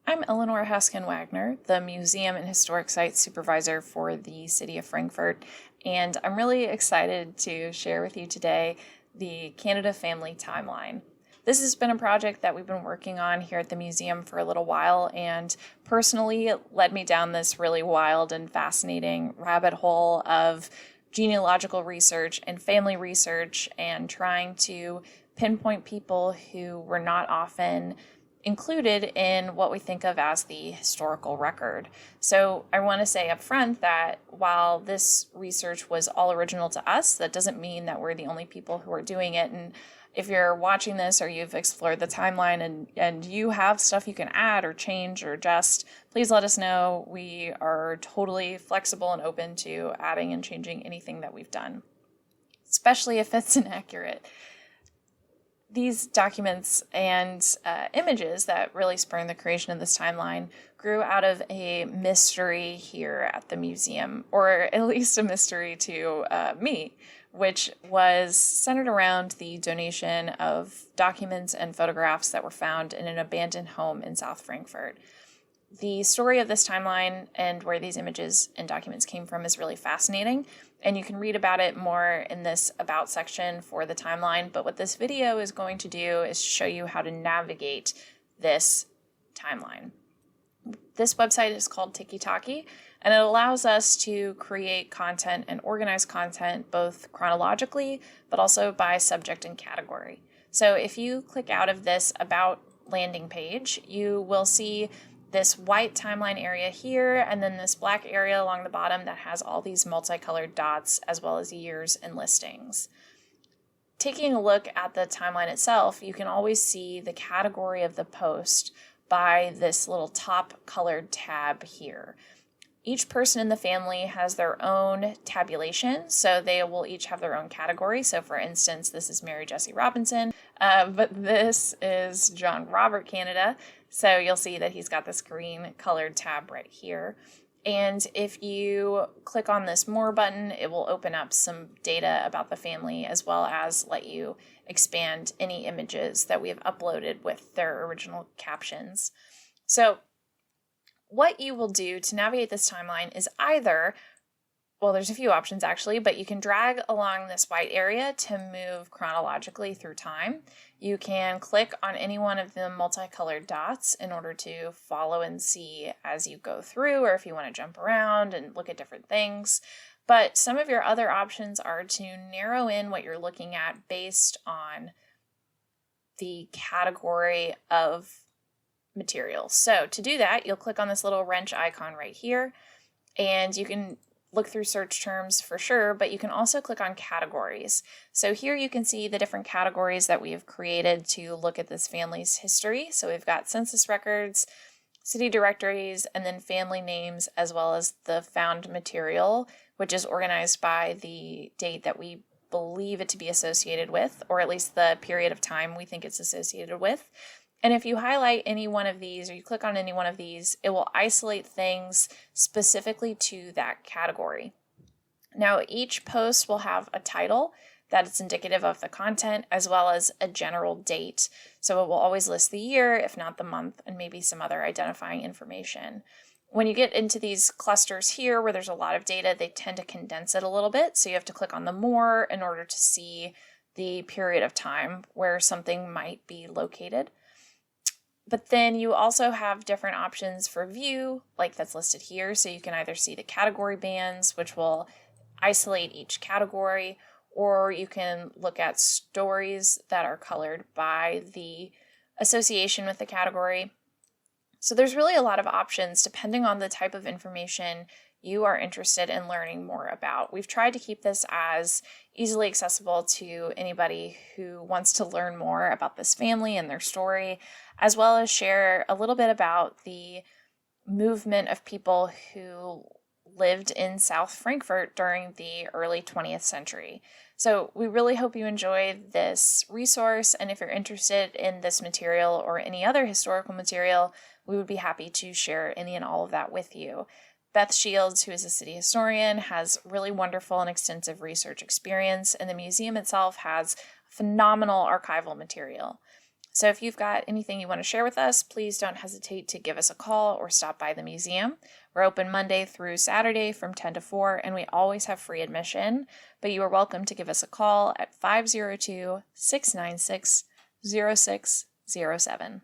I'm Eleanor Haskin-Wagner, the Museum and Historic Sites Supervisor for the City of Frankfort, and I'm really excited to share with you today the Canada Family Timeline. This has been a project that we've been working on here at the museum for a little while, and personally it led me down this really wild and fascinating rabbit hole of genealogical research and family research and trying to pinpoint people who were not often included in what we think of as the historical record. So I want to say up front that while this research was all original to us, that doesn't mean that we're the only people who are doing it. And if you're watching this or you've explored the timeline and you have stuff you can add or change or adjust, please let us know. We are totally flexible and open to adding and changing anything that we've done, especially if it's inaccurate. These documents and images that really spurned the creation of this timeline grew out of a mystery here at the museum, or at least a mystery to me, which was centered around the donation of documents and photographs that were found in an abandoned home in South Frankfort. The story of this timeline and where these images and documents came from is really fascinating, and you can read about it more in this About section for the timeline, but what this video is going to do is show you how to navigate this timeline. This website is called Tiki-Taki, and it allows us to create content and organize content both chronologically, but also by subject and category. So if you click out of this About landing page, you will see this white timeline area here, and then this black area along the bottom that has all these multicolored dots as well as years and listings. Taking a look at the timeline itself, you can always see the category of the post by this little top colored tab here. Each person in the family has their own tabulation, so they will each have their own category. So for instance, this is Mary Jessie Robinson, but this is John Robert Canada. So you'll see that he's got this green colored tab right here. And if you click on this More button, it will open up some data about the family as well as let you expand any images that we have uploaded with their original captions. So what you will do to navigate this timeline is either, well, there's a few options actually, but you can drag along this white area to move chronologically through time. You can click on any one of the multicolored dots in order to follow and see as you go through, or if you want to jump around and look at different things. But some of your other options are to narrow in what you're looking at based on the category of materials. So to do that, you'll click on this little wrench icon right here, and you can look through search terms for sure, but you can also click on categories. So here you can see the different categories that we have created to look at this family's history. So we've got census records, city directories, and then family names, as well as the found material, which is organized by the date that we believe it to be associated with, or at least the period of time we think it's associated with. And if you highlight any one of these or you click on any one of these, it will isolate things specifically to that category. Now, each post will have a title that is indicative of the content as well as a general date. So it will always list the year, if not the month, and maybe some other identifying information. When you get into these clusters here where there's a lot of data, they tend to condense it a little bit. So you have to click on the More in order to see the period of time where something might be located. But then you also have different options for view, like that's listed here. So you can either see the category bands, which will isolate each category, or you can look at stories that are colored by the association with the category. So there's really a lot of options depending on the type of information you are interested in learning more about. We've tried to keep this as easily accessible to anybody who wants to learn more about this family and their story, as well as share a little bit about the movement of people who lived in South Frankfort during the early 20th century. So we really hope you enjoy this resource, and if you're interested in this material or any other historical material, we would be happy to share any and all of that with you. Beth Shields, who is a city historian, has really wonderful and extensive research experience, and the museum itself has phenomenal archival material. So if you've got anything you want to share with us, please don't hesitate to give us a call or stop by the museum. We're open Monday through Saturday from 10 to 4, and we always have free admission, but you are welcome to give us a call at 502-696-0607.